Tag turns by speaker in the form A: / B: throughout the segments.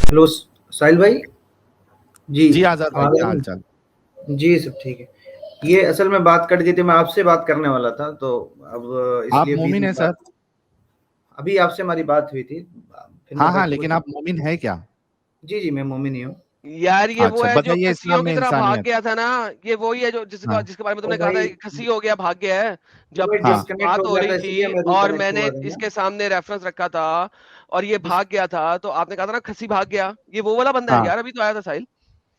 A: Hello साहिल भाई। जी
B: जी आजाद भाई,
A: आवाज
B: क्या
A: आ
B: हाल
A: रही
B: चाल।
A: है? जी सब ठीक है। ये असल में बात कट गई थी, मैं आपसे बात करने वाला था तो अब
B: आप
A: इसलिए बीच
B: मोमिन
A: में
B: है
A: बात।
B: सर?
A: अभी आपसे हमारी बात हुई थी, फिर मैं
B: हाँ हाँ,
A: बैठ
B: लेकिन
A: कुछ।
B: आप मोमिन है क्या?
A: जी जी मैं मोमिन ही हूँ।
C: यार ये वो
B: अच्छा,
C: है जो
B: बताइए
C: खस्सियों
B: इस्लाम
C: की
B: में
C: तरह भाग
B: इंसानियत।
C: गया था ना। ये वही है जो
B: हाँ
C: जिसके बारे में
A: वो
C: तुमने कहा था
A: भाई
C: कि खस्सी हो गया, भाग गया है।
A: वो
C: जब
A: भाई
B: हाँ
A: डिस्कनेक्ट
C: बात
A: हो
C: हो
A: गया
C: रही
A: था
C: थी
A: इसलिए मैं
C: और
A: रिकनेक्ट
C: मैंने
A: हुआ था ना।
C: इसके सामने रेफरेंस रखा था और ये
A: डिस
C: भाग गया था, तो आपने कहा था ना खस्सी भाग गया, ये वो वाला बंदा है
B: हाँ
C: यार, अभी तो आया था साहिल।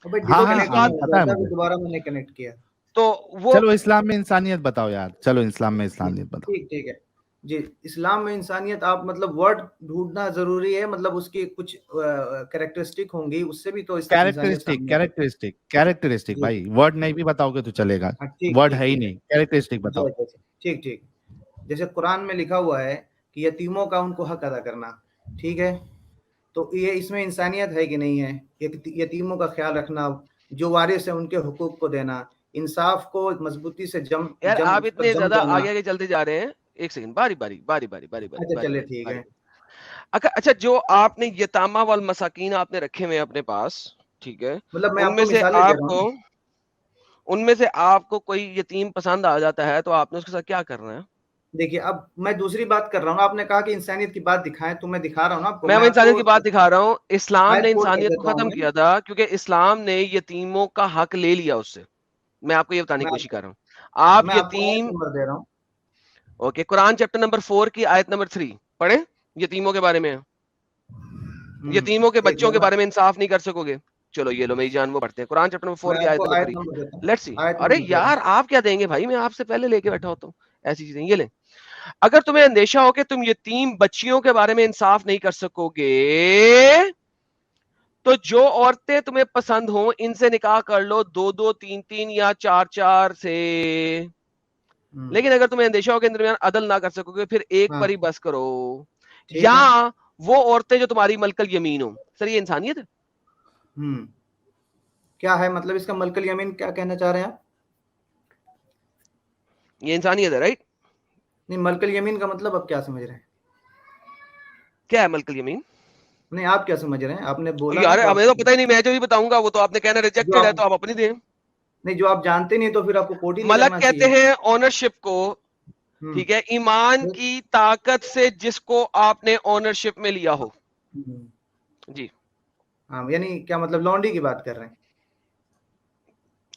A: वो भाई
B: हाँ
C: तो
B: हाँ,
C: इस
A: डिस्कनेक्ट
C: बात,
A: हो
B: पता
A: गया
B: है
A: था, फिर
B: मुझे।
A: दोबारा मैंने कनेक्ट किया।
C: तो वो
B: चलो इस्लाम में इंसानियत बताओ यार, चलो इस्लाम में इंसानियत बताओ।
A: ठीक ठीक है। जी, इस्लाम में इंसानियत आप मतलब वर्ड ढूंढना जरूरी है, मतलब उसकी कुछ कैरेक्टरिस्टिक होंगी, उससे भी तो इंसानियत
B: कैरेक्टरिस्टिक
A: सामने आती
B: कैरेक्टरिस्टिक कैरेक्टरिस्टिक
A: है। जी
B: भाई, वर्ड नहीं भी बताओगे तो चलेगा।
A: हाँ ठीक
B: वर्ड
A: ठीक
B: है ही
A: ठीक है।
B: नहीं, कैरेक्टरिस्टिक
A: जी
B: बताओ।
A: अच्छा अच्छा, ठीक ठीक। जैसे कुरान में लिखा हुआ है कि यतीमों का उनको हक अदा करना, ठीक है। तो ये इसमें इंसानियत है कि नहीं है? यतीमों का ख्याल रखना, जो वारिस है उनके हुकूक को देना, इंसाफ को मजबूती से जम
C: यार
A: जम
C: आप
A: उस पर
C: इतने
A: जम
C: ज्यादा
A: देना।
C: आगे आगे चलते जा रहे हैं। एक सेकंड, बारी बारी बारी बारी बारी बारी
A: अच्छा
C: बारी
A: चले
C: बारी
A: ठीक
C: बारी
A: है।
C: बारी। अच्छा, जो आपने यतामा वाल मसाकीन आपने रखे हुए हैं अपने पास, ठीक है।
A: मतलब मैं
C: उनमें
A: आपको
C: से
A: मिसालें दे रहा
C: आपको
A: हूँ।
C: उनमें से आपको कोई यतीम पसंद आ जाता है, तो आपने उसके साथ क्या करना है?
A: देखिए अब मैं दूसरी बात कर रहा हूँ, आपने कहा कि इंसानियत की बात दिखाएं, तो मैं दिखा रहा हूँ ना आपको,
C: मैं
A: मैं
C: वो इंसानियत
A: आपको
C: की बात दिखा रहा हूँ। इस्लाम
A: आयत
C: ने
A: कोट कर
C: इंसानियत को
A: देता हूँ
C: खत्म
A: मैं।
C: किया था क्योंकि इस्लाम ने यतीमों का हक ले लिया उससे। मैं आपको ये बताने की
A: मैं
C: कोशिश कर रहा हूँ। आप
A: मैं आपको आयत
C: यतीम,
A: नंबर दे रहा हूँ।
C: ओके, कुरान चैप्टर नंबर 4 की आयत नंबर 3 पढ़े। यतीमों के बारे में है। यतीमों के
A: एक
C: बच्चों के
A: मिनट
C: बारे में इंसाफ नहीं कर सकोगे। चलो ये लो मेरी जान, वो पढ़ते हैं कुरान चैप्टर नंबर 4
A: मैं
C: की आयत
A: आपको
C: नंबर
A: आयत
C: 3।
A: नंबर देता हूँ।
C: Let's see.
A: आयत
C: अरे
A: नंबर दे रहा
C: यार आप क्या देंगे भाई, मैं आपसे पहले लेके बैठा होता हूँ ऐसी चीजें। ये ले, अगर तुम्हें अंदेशा हो कि तुम यतीम बच्चियों के बारे में इंसाफ नहीं कर सकोगे, तो जो औरतें तुम्हें पसंद हो इनसे निकाह कर लो, 2 2 3 3 या 4 4 से।
A: हूँ।
C: लेकिन अगर तुम्हें अंदेशा हो कि इन दरमियान अदल ना कर सकोगे, फिर एक
A: हाँ
C: पर ही बस करो।
A: ठीक
C: या
A: है।
C: वो औरतें जो तुम्हारी मलकल यमीन हो। सर ये इंसानियत है?
A: हम्म क्या है मतलब इसका मलकल यमीन, क्या कहना चाह रहे हैं आप?
C: ये इंसानियत है, राइट?
A: नहीं, मलकल यमीन का मतलब आप क्या समझ रहे हैं?
C: क्या है मलकल यमीन?
A: नहीं आप क्या समझ रहे हैं, आपने बोला ना
C: यार
A: तो
C: हमें
A: आप
C: तो पता ही नहीं, मैं जो भी बताऊंगा वो तो आपने कहना
A: जो
C: रिजेक्टेड है,
A: आप
C: तो आप अपनी दें।
A: नहीं, जो आप जानते नहीं तो फिर आपको कोट ही नहीं
C: मलक
A: करना
C: कहते
A: चाहिए।
C: हैं ओनरशिप को,
A: हम्म
C: ठीक है, ईमान
A: ठीक।
C: की ताकत से जिसको आपने ओनरशिप में लिया हो।
A: हम्म,
C: जी
A: हाँ यानी क्या मतलब लॉन्डी की बात कर रहे हैं?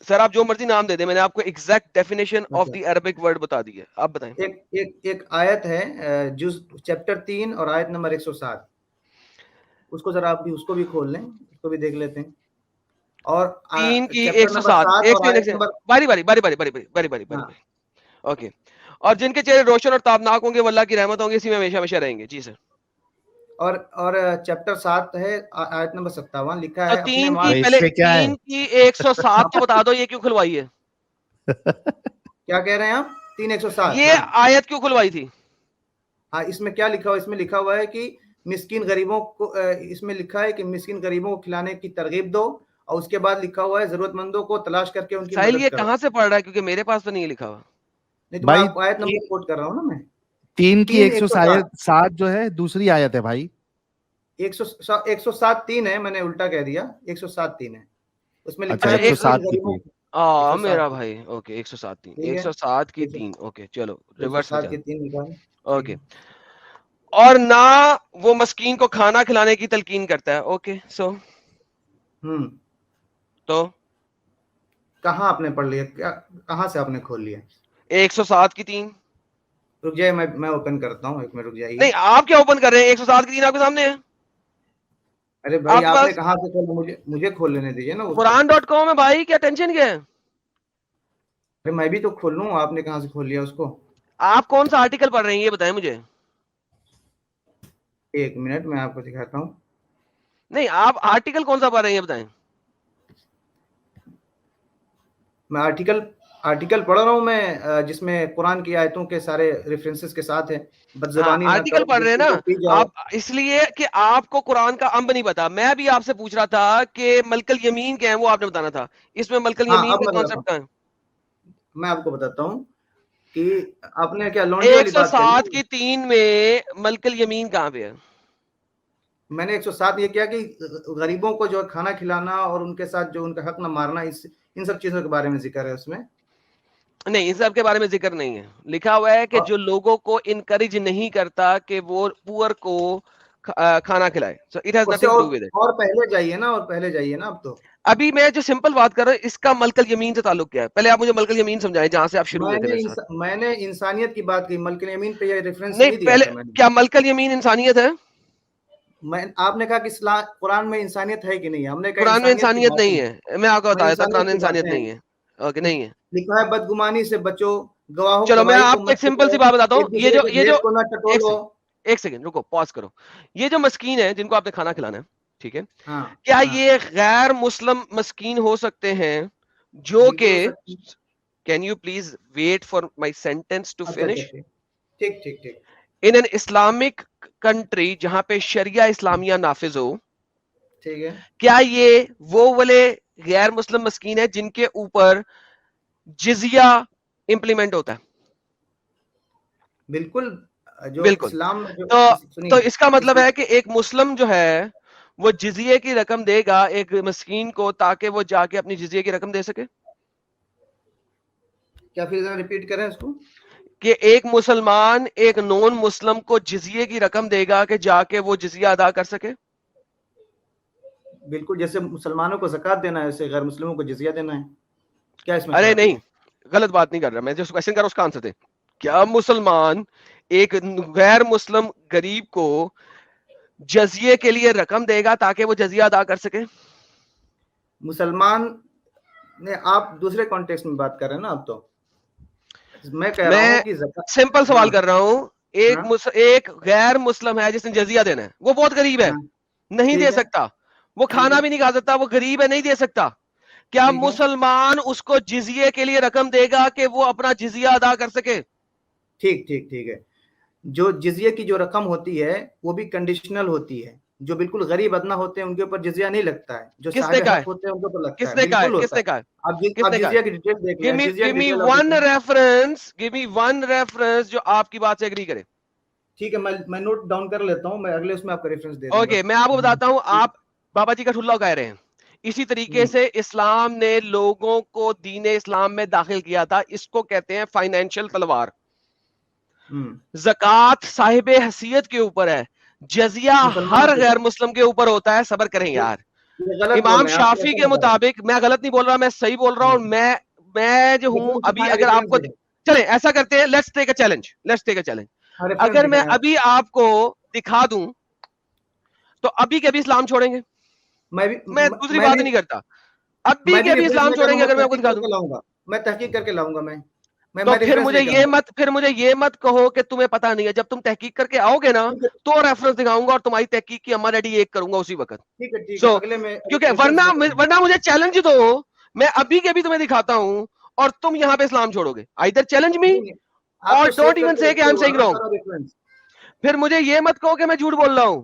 C: सर, आप जो मर्जी नाम दे दें, मैंने आपको एग्जैक्ट डेफिनेशन ऑफ
A: अच्छा,
C: द अरबिक वर्ड बता दी है, आप बताएं।
A: एक आयत है, जुज चैप्टर 3 और आयत नंबर 107। उसको जरा आप भी उसको भी खोल लें, उसको भी देख लेते हैं। और
C: 3 की
A: चैप्टर नंबर
C: 107।
A: 7
C: एक
A: और
C: सेकंड एक
A: आयत
C: सेकंड,
A: नंबर।
C: बारी बारी बारी बारी बारी बारी बारी बारी बारी
A: हाँ
C: बारी। ओके। और जिनके चेहरे रोशन और ताबनाक होंगे वो अल्लाह की रहमत होंगे, इसी में हमेशा हमेशा रहेंगे। जी सर।
A: और चैप्टर 7 है, आयत नंबर 57 लिखा
C: तो
A: है अपने
C: तीन
A: माल।
C: की
B: तो
C: पहले
B: इससे क्या है?
C: 3 की 107 तो बता दो, ये क्यों खुलवाई है?
A: क्या कह रहे हैं आप? 3 107
C: ये
A: ना?
C: आयत क्यों खुलवाई थी?
A: हाँ इसमें क्या लिखा हुआ, इसमें लिखा हुआ है कि मिस्किन गरीबों को, इसमें लिखा है कि मिस्किन गरीबों को खिलाने की तरगीब दो, और उसके बाद लिखा हुआ है जरूरतमंदों को तलाश करके उनकी
C: साहिल
A: मदद
C: ये
A: करो।
C: कहां से पढ़ रहा है, क्योंकि मेरे पास तो नहीं लिखा हुआ।
A: नहीं तो मैं
B: भाई
A: आपको आयत नंबर कोट कर रहा हूँ ना मैं।
B: 3 की
A: 3 107।
B: 107 जो है दूसरी आयत है भाई।
A: 107 3 है, मैंने उल्टा कह दिया। 107 3 है, उसमें लिखा
B: अच्छा,
C: अच्छा
A: है
C: एक,
A: मिस्किन
B: 107 की
A: गरीबों।
B: थी।
A: एक सौ
C: मेरा
A: सात
C: भाई, ओके 107 3,
A: ठीक है।
C: 107 की
A: 100
C: 3, ओके चलो
A: एक सौ
C: रिवर्स में
A: सात
C: चल।
A: की 3 लिखा है, ठीक
C: ओके।
A: है।
C: और ना वो मस्कीन को खाना खिलाने की तलकीन करता है। ओके सो
A: हम्म
C: तो
A: कहाँ आपने पढ़ लिया, क्या कहाँ से आपने खोल लिया?
C: 107 की 3।
A: रुक जाइए, मैं ओपन करता हूँ, एक मिनट रुक जाइए।
C: नहीं आप क्या ओपन कर रहे हैं? 107 की 3 आपके सामने है।
A: अरे भाई
C: आपके
A: आपने
C: पास
A: कहाँ से खोला, मुझे मुझे खोल लेने दीजिए ना उसको।
C: कुरान.com है भाई, क्या टेंशन क्या है?
A: अरे मैं भी तो खोल लूँ, आपने कहाँ से खोल लिया उसको?
C: आप कौन सा आर्टिकल पढ़ रहे हैं ये बताएं मुझे।
A: एक मिनट मैं आपको दिखाता हूँ।
C: नहीं आप आर्टिकल कौन सा पढ़ रहे हैं ये बताएं।
A: मैं आर्टिकल आर्टिकल पढ़ रहा हूँ मैं, जिसमें कुरान की आयतों के सारे रेफरेंसेस के साथ है।
C: हाँ
A: बदजबानी ना
C: आर्टिकल
A: करो,
C: पढ़ रहे हैं
A: दोस्ती
C: ना
A: को पी जाओ।
C: आप, इसलिए कि आपको कुरान का अंब नहीं पता। मैं भी आपसे पूछ रहा था कि मलकल यमीन क्या है, वो आपने बताना था। इसमें मलकल
A: हाँ
C: यमीन
A: अब
C: का
A: मैं बताता
C: कॉन्सेप्ट
A: हूँ,
C: कहाँ है?
A: मैं आपको बताता हूँ कि आपने क्या लॉन्डी वाली बात करी
C: 107
A: ना।
C: की 3 में मलकल यमीन कहाँ पे है?
A: मैंने 107 ये किया कि गरीबों को जो खाना खिलाना और उनके साथ जो उनका हक न मारना, इन सब चीजों के बारे में जिक्र है उसमें।
C: नहीं, इन सब के बारे में जिक्र नहीं है। लिखा हुआ है कि जो लोगों को इनकरेज नहीं करता कि वो पुअर को खाना खिलाए। So it has nothing to do with it.
A: और पहले जाइए ना, अब तो
C: अभी मैं जो सिंपल बात कर रहा हूं, इसका मलकल यमीन से ताल्लुक क्या है? पहले आप मुझे मलकल यमीन समझाएं, जहां से आप शुरू हुए थे मेरे साथ।
A: मैंने इंसानियत की बात की, मलकल यमीन पे ये रेफरेंस
C: नहीं,
A: नहीं दिया
C: पहले
A: था मैंने।
C: क्या मलकल यमीन इंसानियत है?
A: आपने कहा कि कुरान में इंसानियत है कि नहीं? हमने कहा
C: कुरान में इंसानियत नहीं है। मैं आपको बताया था कुरान में इंसानियत नहीं है। ओके, नहीं है।
A: लिखा है बदगुमानी से बचो, गवाहों
C: चलो मैं
A: गवाही को
C: आपको
A: मत
C: एक सिंपल सी
A: टटोलो,
C: बात बताता हूँ।
A: एक दूसरे की भेंट को ना टटोलो।
C: एक सेकंड रुको, पॉज करो। ये जो मस्कीन है जिनको आपने खाना खिलाना है, ठीक है,
A: हाँ,
C: क्या
A: हाँ,
C: ये गैर मुस्लिम मस्कीन हो सकते हैं जो
A: बिल्कुल हो
C: कि,
A: सकती है।
C: Can you please wait for my sentence to
A: अच्छा,
C: फिनिश?
A: ठीक ठीक ठीक।
C: इन एन इस्लामिक कंट्री जहां पे शरिया इस्लामिया नाफिज हो,
A: ठीक है,
C: क्या ये वो वाले गैर मुस्लिम मस्कीन है जिनके ऊपर जिजिया इंप्लीमेंट होता है?
A: बिल्कुल। जो
C: बिल्कुल।
A: इस्लाम में जो
C: तो
A: सुनिए,
C: इसका मतलब है कि एक मुस्लिम जो है वो जिजिये की रकम देगा एक मस्कीन को, ताकि वो जाके अपनी जिजिये की रकम दे सके।
A: क्या फिर जरा रिपीट करें इसको?
C: कि एक मुसलमान एक नॉन मुस्लिम को जिजिये की रकम देगा कि जाके वो जिजिया अदा कर सके।
A: बिल्कुल, जैसे मुसलमानों को ज़कात देना है, वैसे गैर मुस्लिमों को जिजिया देना है। क्या इसमें
C: अरे
A: फर्क
C: नहीं,
A: है?
C: गलत बात नहीं कर रहा मैं, जो क्वेश्चन कर रहा हूं उसका आंसर दे। क्या मुसलमान एक गैर मुस्लिम गरीब को जजिये के लिए रकम देगा ताकि वो जजिया अदा कर सके?
A: मुसलमान ने, आप दूसरे कॉन्टेक्स्ट में बात कर रहे हैं ना अब तो। मैं कह रहा हूँ कि
C: सिंपल सवाल
A: हाँ,
C: कर रहा हूं। एक गैर मुस्लिम है जिसने जजिया देना है, वो बहुत गरीब है,
A: हाँ,
C: नहीं दे
A: ठीक है,
C: सकता, वो
A: ठीक
C: खाना
A: है,
C: भी नहीं खा सकता, वो गरीब है, नहीं दे सकता। क्या
A: ठीक है,
C: मुसलमान उसको जिजिये के लिए रकम देगा कि वो अपना जिजिया अदा कर सके?
A: ठीक ठीक ठीक है। जो जिजिया की जो रकम होती है वो भी कंडीशनल होती है। जो बिल्कुल गरीब अदना होते हैं उनके ऊपर जिजिया नहीं लगता है, जो
C: किसने
A: साहिब
C: कहा
A: हक
C: है?
A: होते हैं उनके ऊपर लगता है,
C: किसने कहा है?
A: बिल्कुल होता
C: किसने
A: है।
C: कहा है?
A: आप
C: किसने कहा
A: जिजिया
C: है?
A: की डिटेल देख
C: गिव
A: लें,
C: मी
A: जिजिया
C: गिव
A: की
C: मी
A: डिटेल आप
C: वन
A: देखें।
C: Reference, give me one reference जो आपकी बात से एग्री करे।
A: ठीक है, मैं नोट डाउन कर लेता हूँ, मैं अगले उसमें आपका रेफरेंस दे दूंगा।
C: ओके, मैं आपको बताता हूं, आप बाबा जी का ठुल्ला कह रहे हैं। इसी तरीके से इस्लाम ने लोगों को दीने इस्लाम में दाखिल किया था। इसको कहते हैं फाइनेंशियल तलवार। ज़कात साहिब हैसियत के ऊपर है, जजिया
A: मुसलमानों
C: हर
A: के
C: गैर
A: ऊपर
C: मुस्लिम के ऊपर होता है। सबर करें
A: ये
C: यार।
A: ये गलत बोल
C: इमाम
A: रहे हैं आप,
C: शाफी
A: ऐसा
C: के
A: नहीं कहा।
C: मुताबिक, मैं गलत नहीं बोल रहा, मैं सही बोल रहा हूं। मैं जो हूं
A: रेफरेंस
C: अभी,
A: दिखाएं,
C: अगर
A: रेफरेंस
C: आपको
A: दिखाएं।
C: चले ऐसा करते हैं, let's take a challenge, let's take a challenge.
A: हाँ, रेफरेंस
C: अगर मैं
A: दिखाएं आप।
C: अभी आपको दिखा दूं तो अभी के अभी इस्लाम छोड़ेंगे?
A: मैं भी
C: मैं दूसरी
A: मैं
C: बात
A: भी
C: नहीं करता, अभी
A: मैं
C: के
A: भी
C: अभी
A: रेफरेंस
C: इस्लाम
A: लेकर
C: छोड़ेंगे
A: मैं
C: अगर मैं आपको
A: तहकीक
C: दिखा दूं।
A: करके लाऊंगा, मैं तहकीक करके लाऊंगा।
C: तो
A: मैं रेफरेंस लेकर आऊंगा।
C: फिर मुझे ये मत कहो कि तुम्हें पता नहीं है। जब तुम तहकीक करके आओगे ना
A: ठीक है,
C: तो रेफरेंस दिखाऊंगा और तुम्हारी तहकीक की अम्मा डैडी एक करूंगा उसी वक्त।
A: ठीक है, ठीक है,
C: सो
A: अगले में
C: क्योंकि
A: रेफरेंस लेकर आऊंगा।
C: वरना मुझे चैलेंज दो, मैं अभी के अभी तुम्हें दिखाता हूं और तुम यहां पे इस्लाम छोड़ोगे। आइदर चैलेंज मी
A: नहीं, नहीं, आप
C: और
A: तो सेव
C: डोंट इवन
A: करके
C: से कि आई
A: रखे
C: एम
A: हो
C: सेइंग
A: ना
C: रॉन्ग।
A: सारा रेफरेंस।
C: फिर मुझे ये मत कहो कि मैं झूठ बोल रहा हूं।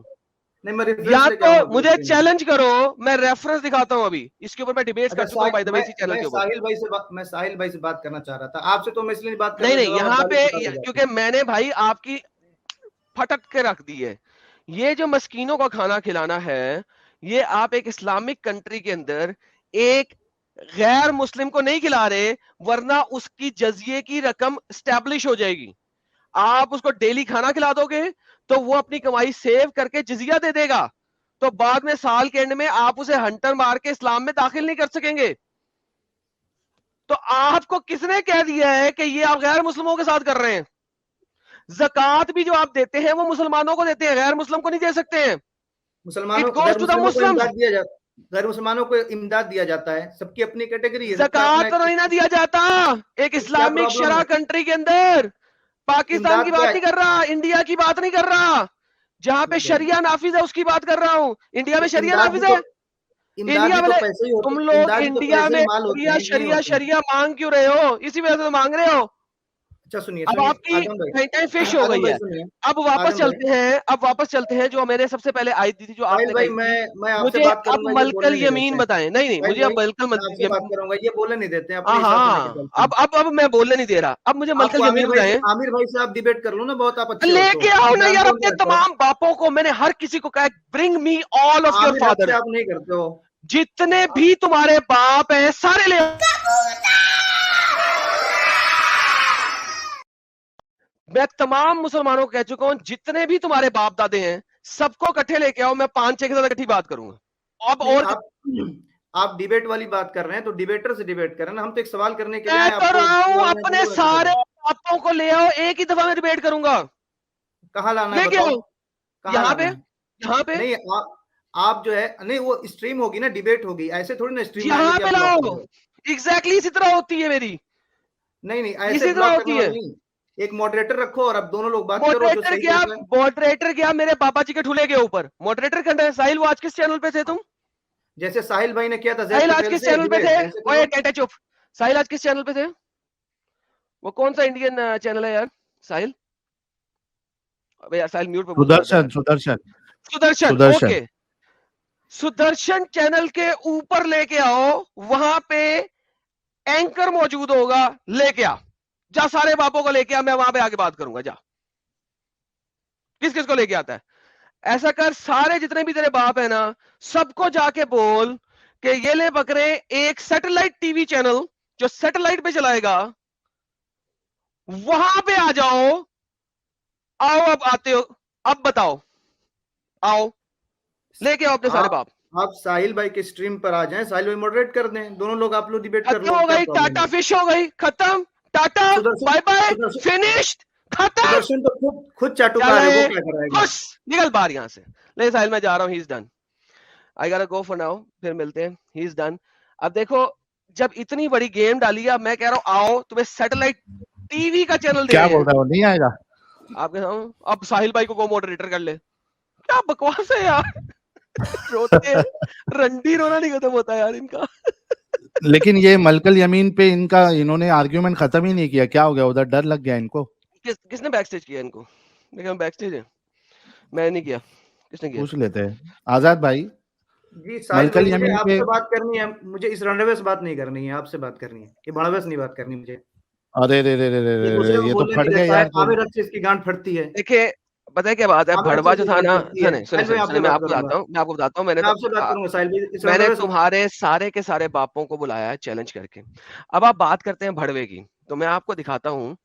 A: नहीं, मैं रेफरेंस
C: या
A: लेके
C: तो
A: आऊंगा पूरे
C: मुझे
A: स्क्रीन में।
C: चैलेंज करो, मैं रेफरेंस दिखाता हूं। अभी इसके ऊपर मैं डिबेट
A: अच्छा,
C: कर चुका हूं बाय द वे, इसी चैनल के ऊपर।
A: मैं साहिल भाई से बात करना चाह रहा था। आपसे तो मैं इसलिए बात कर
C: नहीं
A: रहा
C: नहीं,
A: था, और
C: यहाँ
A: बारिश
C: पे
A: की बात हो जाती।
C: क्योंकि मैंने भाई आपकी फटक के रख दी है। ये जो मस्कीनों का खाना खिलाना है, ये आप एक इस्लामिक कंट्री के अंदर एक गैर मुस्लिम को नहीं खिला रहे, वरना उसकी जजिए की रकम स्टैब्लिश हो जाएगी। आप उसको डेली खाना खिला दोगे तो वो अपनी कमाई सेव करके जजिया दे देगा, तो बाद में साल के एंड में आप उसे हंटर मार के इस्लाम में दाखिल नहीं कर सकेंगे। तो आपको किसने कह दिया है कि ये आप गैर मुस्लिमों के साथ कर रहे हैं? ज़कात भी जो आप देते हैं वो मुसलमानों को देते हैं, गैर मुस्लिम को नहीं दे सकते हैं। It goes to the Muslims.
A: गैर मुसलमानों को इमदाद दिया जाता है, सबकी अपनी कैटेगरी है, सबका अपना
C: ज़कात नहीं ना दिया जाता एक
A: क्या
C: इस्लामिक
A: प्रॉब्लम
C: शरा
A: है?
C: कंट्री के अंदर। पाकिस्तान की
A: इमदाद क्या
C: बात
A: है?
C: नहीं कर रहा, इंडिया की बात नहीं कर रहा, जहां पे शरिया नाफिज है उसकी बात कर रहा हूं। इंडिया में
A: तो
C: शरिया नाफिज है?
A: इमदाद
C: इंडिया
A: भी तो
C: वाले,
A: पैसे ही
C: तुम
A: होते,
C: लोग
A: इमदाद भी तो
C: इंडिया
A: पैसे ही
C: में
A: माल होते
C: शरिया
A: हैं कि नहीं
C: शरिया
A: होते हैं?
C: शरिया मांग क्यों रहे हो? इसी वजह से तो मांग रहे हो।
A: अच्छा सुनिए
C: अब
A: सुनिए
C: आपकी
A: आजम भाई,
C: टाइम फिश हो
A: आजम
C: गई
A: भाई
C: है।
A: सुनिए,
C: अब वापस
A: आजम भाई,
C: चलते हैं जो मेरे सबसे पहले आई थी जो
A: साहिल
C: आपने
A: भाई
C: कही थी।
A: मैं आपसे
C: मुझे
A: बात
C: अब
A: करूंगा, ये
C: मलकल
A: बोलने नहीं देते
C: यमीन
A: हैं।
C: बताएं। नहीं नहीं,
A: साहिल
C: मुझे
A: भाई
C: अब मलकल
A: मैं आपसे बात
C: यमीन।
A: करूंगा, ये बोलने नहीं देते हैं, अपने
C: हाँ
A: हिसाब से लेके
C: हाँ,
A: चलते हैं।
C: अब मैं बोलने नहीं दे रहा। अब मुझे
A: आपको
C: मलकल यमीन बताएं।
A: आमिर भाई से आप डिबेट कर लो ना, बहुत आप अच्छे हो तो
C: लेके आओ
A: मैं
C: ना यार
A: जानता हूँ
C: अपने
A: क्या करो।
C: तमाम बापों को। मैंने हर किसी को कहा bring me all of your
A: Aamir हक से
C: फादर।
A: आप नहीं करते हो।
C: जितने भी तुम्हारे बाप हैं सारे ले। मैं तमाम मुसलमानों को कह चुका हूं जितने भी तुम्हारे बाप दादे हैं सबको इकट्ठे लेके आओ। मैं 5-6 के साथ इकट्ठी बात करूंगा। अब
A: नहीं
C: और
A: आप डिबेट वाली बात कर रहे हैं तो डिबेटर से डिबेट करें ना, हम तो एक सवाल करने के लिए
C: मैं
A: आए,
C: तो
A: आपको
C: रहा हूं
A: सवाल में
C: अपने
A: बोलो,
C: सारे बापों को ले आओ, एक ही दफा में डिबेट करूंगा।
A: कहाँ लाना है
C: लेके
A: बताओ,
C: आओ
A: कहाँ
C: यहाँ
A: लाना है?
C: पे
A: नहीं आप जो है, नहीं वो स्ट्रीम होगी ना, डिबेट होगी, ऐसे थोड़ी ना स्ट्रीम लाएंगे
C: यहाँ
A: कि
C: पे
A: आप ब्लॉक कर
C: लाओ।
A: दो।
C: एग्जैक्टली इसी तरह होती है मेरी,
A: नहीं ऐसे
C: इसी तरह
A: ब्लॉक करने
C: होती है।
A: वाला नहीं, एक मॉडरेटर रखो और अब दोनों लोग बात करो जो सही रहता है।
C: मॉडरेटर गया मेरे पापा जी के ठुले के ऊपर। मॉडरेटर करना है। साहिल वो आज किस चैनल पे थे तुम?
A: जैसे साहिल भाई ने किया था जैद
C: साहिल आज
A: पटेल
C: किस
A: से
C: चैनल पे
A: डिबेट,
C: थे?
A: ऐसे
C: ओए
A: करो।
C: कहते चुप। साहिल आज किस चैनल पे थे? वो कौन सा इंडियन चैनल है यार साहिल? अबे यार साहिल म्यूट पे बोल रहा है। सुदर्शन ओके। सुदर्शन चैनल के ऊपर लेके आओ, वहां पे एंकर मौजूद होगा। लेके आ जा, सारे बापों को लेके आ, मैं वहां पे आके बात करूंगा। जा, किस किस को लेके आता है? ऐसा कर, सारे जितने भी तेरे बाप है ना सबको जाके बोल कि ये ले बकरे एक सैटेलाइट टीवी चैनल जो सैटेलाइट पे चलाएगा वहां पे आ जाओ। आओ अब आते हो, अब बताओ, आओ लेके आओ अपने सारे बाप।
A: आप साहिल भाई के स्ट्रीम पर आ जाएं, साहिल भाई मॉडरेट कर दें, दोनों लोग आप लोग डिबेट कर
C: खत्म
A: लो,
C: हो
A: क्या
C: गई,
A: प्रॉब्लम
C: टाटा
A: है?
C: फिश हो गई, खत्म, टाटा बाय बाय, फिनिश्ड, खत्म।
A: सुदर्शन तो खुद चाटुकार है, वो क्या कराएगा?
C: खुश, निकल बाहर यहां से। ले साहिल मैं जा रहा हूं, ही इज डन, आई गोटा गो फॉर नाउ, फिर मिलते हैं, ही इज डन। अब देखो, जब इतनी बड़ी गेम डाली है, मैं कह रहा हूं आओ, तुम्हें सैटेलाइट टीवी का चैनल दे
B: क्या
C: रहे हैं।
B: बोल रहा है, वो नहीं आएगा?
C: आपके अब साहिल भाई को वो मॉडरेटर कर ले। क्या बकवास है यार। रोते हैं, रंडी रोना नहीं खत्म होता यार इनका।
B: लेकिन ये मलकल यमीन पे इन्होंने आर्ग्यूमेंट खत्म ही नहीं किया, क्या हो गया उधर? डर लग गया इनको?
C: किसने बैकस्टेज किया इनको? देखिए हम बैकस्टेज है, मैंने नहीं किया, किसने किया?
B: पूछ लेते हैं आजाद भाई।
A: जी साहिल भाई,
B: मलकल
A: मुझे
B: यमीन पे
A: आपसे बात करनी है, मुझे इस रणवे से बात नहीं करनी है, आपसे बात करनी है, ये भड़वे से नहीं बात करनी मुझे।
B: अरे रे रे रे रे
A: ये
B: रे
A: दूसरे
B: रे,
A: को
B: ये तो
A: बोलने
B: फट
A: नहीं
B: गए
A: देता है,
B: यार फिर।
A: आमिर हक से इसकी गांठ फटती है।
C: देखिए पता है क्या बात है,
A: आमिर हक
C: भड़वा
A: से
C: जो
A: इसकी
C: था
A: गांठ
C: ना,
A: फटती है।
C: सुने
A: साहिल भाई आपसे
C: मैं
A: बात
C: आपको
A: करूंगा,
C: बताता हूँ,
A: मैं आपसे बात करूंगा साहिल भाई, इस
C: मैंने
A: रणवे से।
C: तुम्हारे सारे के सारे बापों को बुलाया है चैलेंज करके। अब आप बात करते हैं भड़वे की, तो मैं आपको दिखाता हूँ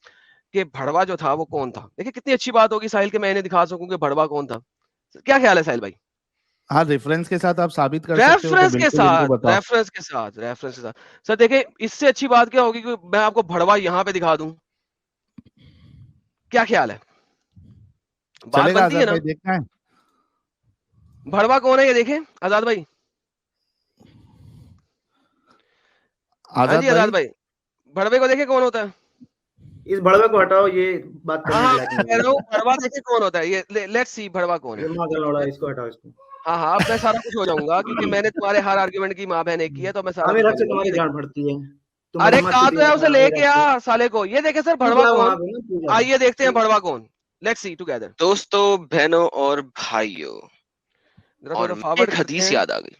C: कि भड़वा जो था वो कौन था। देखिए कितनी अच्छी बात होगी साहिल के, मैं इन्हें दिखा सकूं कि भड़वा कौन था। क्या ख्याल है साहिल भाई?
B: हाँ, रेफरेंस के साथ आप साबित कर सकते हो तो बिल्कुल इनको बताओ।
C: रेफरेंस के साथ सर, देखिए इससे अच्छी बात क्या होगी कि मैं आपको भड़वा यहाँ पे दिखा दूं। क्या ख्याल है? बात
B: चलेगा
C: बनती है
B: आजाद
C: ना?
B: भाई, देखना है?
C: भड़वा कौन है ये देखें आजाद भाई। हाँ जी आजाद भाई, भड़वे को देखे कौन होता है?
A: इस भड़वे को हटाओ, ये बात करने
C: हाँ
A: के लायक
C: मैं कह
A: नहीं
C: रहा हूँ भड़वा देखे कौन होता है, ये लेट्स सी भड़वा कौन
A: है।
C: है।
A: ये माँ का लौड़ा है, इसको हटाओ इसको।
C: हाँ अब मैं सारा कुछ हो जाऊंगा क्योंकि मैंने तुम्हारे हर आर्गुमेंट की माँ बहन एक की है, तो मैं सारा कुछ
A: आमिर हक से
C: बोलूंगा।
A: तुम्हारी
C: ये देखें,
A: गांठ फटती है, तुम
C: अरे
A: हिम्मत
C: कहा
A: से
C: तो है उसे
A: आमिर
C: लेके
A: हक से
C: आ साले को। ये देखे सर
A: तू
C: भड़वा
A: जा वहां
C: कौन,
A: पे ना, तू जा।
C: आइए देखते हैं भड़वा कौन। Let's see together.
D: दोस्तों, बहनों और भाइयों,
C: जरा
D: और
C: थोड़ा
D: मुझे
C: फॉरवर्ड
D: एक
C: करते
D: हदीस
C: हैं।
D: याद आ गई।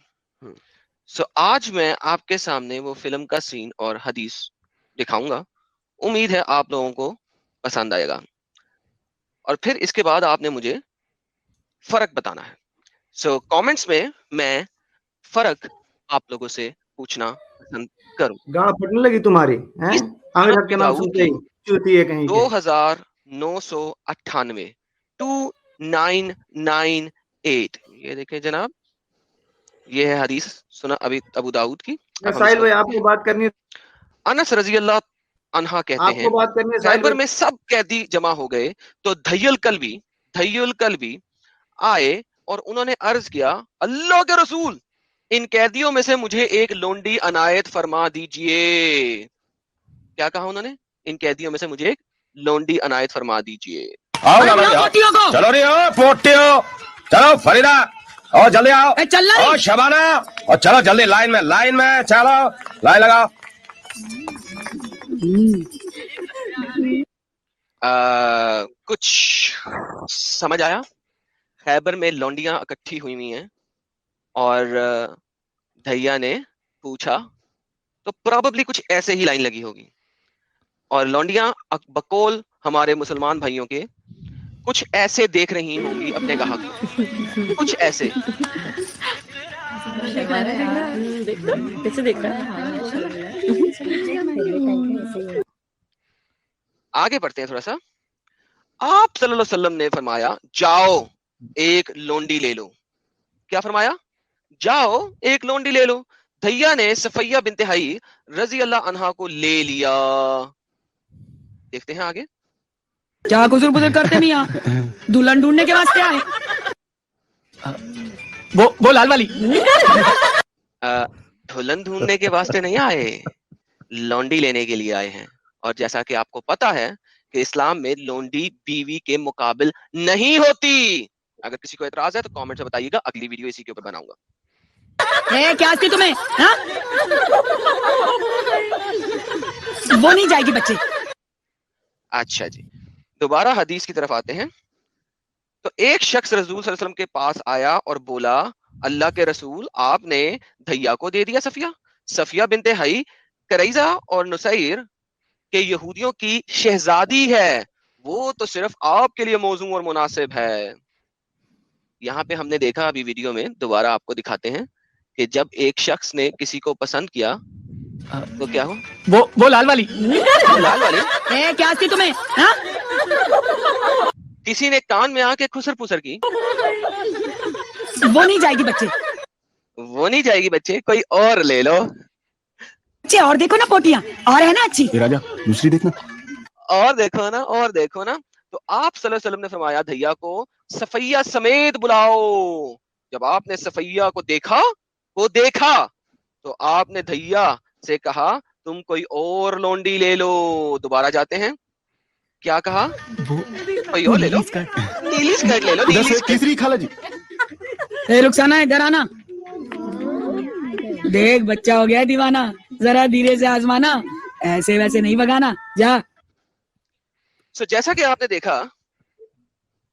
D: सो आज मैं आपके सामने वो फिल्म का सीन और हदीस दिखाऊंगा। उम्मीद है आप लोगों को पसंद आएगा, और फिर इसके बाद आपने मुझे फर्क बताना है। सो कमेंट्स में मैं फर्क आप लोगों से पूछना पसंद करूं।
A: गांठ फटने लगी तुम्हारी हैं?
D: इस
A: आमिर हक के नाम
D: दाऊद
A: सुनते
D: की
A: ही चूती है कहीं के।
D: 2998 2998, ये देखें जनाब, ये है हदीस सुना अभी अबू दाऊद की। अब हम
A: साहिल
D: इसको
A: भाई आपको बात करनी है,
D: अनस रजी अल्लाह अनहा कहते हैं,
A: आपको बात करनी है साहिल
D: खैबर
A: भाई।
D: में सब कैदी जमा हो गए तो धैयल कल्बी आए और उन्होंने अर्ज किया, अल्लाह के रसूल, इन कैदियों में से मुझे एक लोंडी अनायत फरमा दीजिए। क्या कहा उन्होंने? इन कैदियों में से मुझे एक लोंडी अनायत फरमा दीजिए।
E: चलो रे ओ पोटियो, चलो फरीदा, और जल्दी आओ, और शबाना, और चलो जल्दी लाइन में चलो, लाइन लगाओ।
D: कुछ समझ आया? खैबर में लौंडियां इकट्ठी हुई हैं और धैया ने पूछा, तो प्रोबेबली कुछ ऐसे ही लाइन लगी होगी, और लौंडियां बकौल हमारे मुसलमान भाइयों के कुछ ऐसे देख रही होंगी अपने गाहक को, कुछ ऐसे।
F: कैसे देख रहा है?
D: आगे बढ़ते हैं थोड़ा सा। आप सल्लल्लाहु अलैहि वसल्लम ने फरमाया, जाओ एक लोंडी ले लो। क्या फरमाया? जाओ एक लोंडी ले लो। धैया ने सफैया बिन्ते हई रजी अल्लाह अन्हा को ले लिया। देखते हैं आगे।
G: क्या गुजर बुजर करते नहीं आप? दुल्हन ढूंढने के वास्ते आए? वो लाल वाली।
D: दुल्हन ढूंढने के वास्ते नहीं आए, लौंडी लेने के लिए आए हैं। और जैसा कि आपको पता है कि इस्लाम में लौंडी बीवी के मुकाबिल नहीं होती। अगर किसी को एतराज है तो कमेंट से बताइएगा, अगली वीडियो इसी के ऊपर बनाऊंगा।
G: क्या थी तुम्हें? हाँ? वो नहीं जाएगी बच्चे।
D: अच्छा जी, दोबारा हदीस की तरफ आते हैं। तो एक शख्स रसूल सल्लल्लाहु अलैहि वसल्लम के पास आया और बोला, अल्लाह के रसूल, आपने धैया को दे दिया सफिया। सफिया बिन्ते हई करैजा और नुसैर के यहूदियों की शहजादी है, वो तो सिर्फ आपके लिए मौजू और मुनासिब है। यहाँ पे हमने देखा अभी वीडियो में, दोबारा आपको दिखाते हैं कि जब एक शख्स ने किसी को पसंद किया तो क्या हो?
G: वो लाल वाली।
D: लाल वाली।
G: क्या थी तुम्हें? हाँ?
D: किसी ने कान में आके खुसर पुसर की।
G: वो नहीं जाएगी बच्चे।
D: वो नहीं जाएगी बच्चे, कोई और ले लो।
G: बच्चे और देखो ना पोटियां, और है ना अच्छी।
E: राजा दूसरी देखना।
D: और देखो ना, और देखो ना। तो आप सल्लल्लाहु अलैहि वसल्लम ने फरमाया, धैया को सफैया समेत बुलाओ। जब आपने सफैया को देखा तो आपने धैया से कहा, तुम कोई और लोंडी ले लो। दोबारा जाते हैं, क्या कहा? कोई और ले लो, नीली स्कर्ट ले लो, नीली स्कर्ट।
E: तीसरी खाला जी।
G: रुखसाना इधर आना। देख बच्चा हो गया है दीवाना, जरा धीरे से आजमाना, ऐसे वैसे नहीं भगाना। जा।
D: सो जैसा कि आपने देखा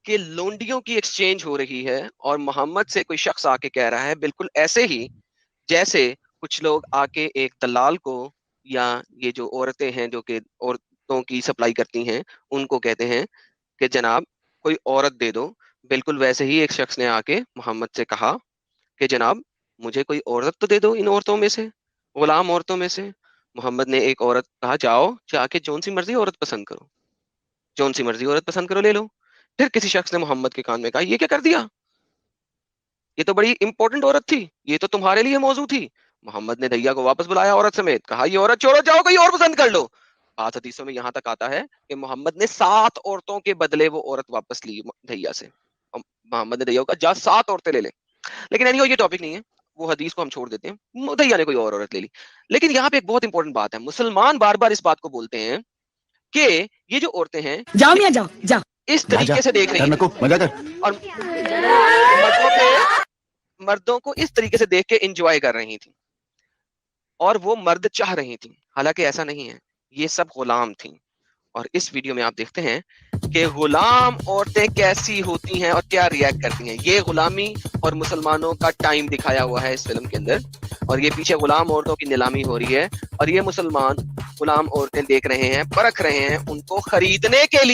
D: कि लोंडियों की एक्सचेंज हो रही है, और मोहम्मद से कोई शख्स आके कह रहा है, बिल्कुल ऐसे ही जैसे कुछ लोग आके एक दलाल को, या ये जो औरतें हैं जो कि औरतों की सप्लाई करती हैं, उनको कहते हैं कि जनाब कोई औरत दे दो। बिल्कुल वैसे ही एक शख्स ने आके मोहम्मद से कहा कि जनाब मुझे कोई औरत तो दे दो, इन औरतों में से, गुलाम औरतों में से। मोहम्मद ने एक औरत कहा, जाओ जाके जौन सी मर्जी औरत पसंद करो, जौन सी मर्जी औरत पसंद करो, ले लो। फिर किसी शख्स ने मोहम्मद के कान में कहा, ये क्या कर दिया? ये तो बड़ी इंपॉर्टेंट औरत थी, ये तो तुम्हारे लिए मौजू थी। मोहम्मद ने धैया को वापस बुलाया औरत समेत, कहा, ये औरत छोड़ो, जाओ कोई और पसंद कर लो। आज हदीसों में यहाँ तक आता है कि मोहम्मद ने 7 औरतों के बदले वो औरत वापस ली धैया से। मोहम्मद ने धैया को कहा, जा 7 औरतें ले ले। लेकिन एनीवे ये टॉपिक नहीं है, वो हदीस को हम छोड़ देते हैं। धैया ने कोई और औरत ले ली। लेकिन यहाँ पे एक बहुत इंपॉर्टेंट बात है, मुसलमान बार बार इस बात को बोलते हैं कि ये जो औरतें हैं,
G: जाओ मियां जाओ, जाओ।
D: इस तरीके से देख रही हैं,
E: मजा कर।
D: और मर्दों को इस तरीके से देख के एंजॉय कर रही थी, और वो मर्द चाह रही थी। हालांकि ऐसा नहीं है, ये सब गुलाम थी। और इस वीडियो में आप देखते हैं कि गुलाम औरतें कैसी होती हैं और क्या रिएक्ट करती हैं। ये गुलामी और मुसलमानों का टाइम दिखाया हुआ है इस फिल्म के अंदर, और ये पीछे गुलाम औरतों की नीलामी हो रही है, और ये मुसलमान गुलाम औरतें देख रहे हैं, परख रहे हैं, उनको खरीदने के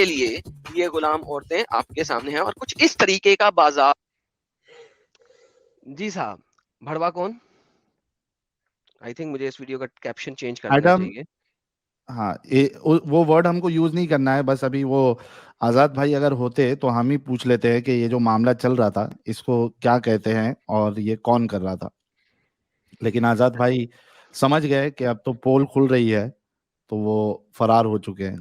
D: लिए ये गुलाम औरतें आपके सामने हैं। और कुछ इस तरीके का बाजार। जी साहब, भड़वा कौन? आई थिंक मुझे इस वीडियो का कैप्शन चेंज कर देना चाहिए।
B: हाँ, वो वर्ड हमको यूज नहीं करना है। बस अभी वो आजाद भाई अगर होते तो हम ही पूछ लेते हैं कि ये जो मामला चल रहा था इसको क्या कहते हैं और ये कौन कर रहा था। लेकिन आजाद भाई समझ गए कि अब तो पोल खुल रही है, तो वो फरार हो चुके हैं।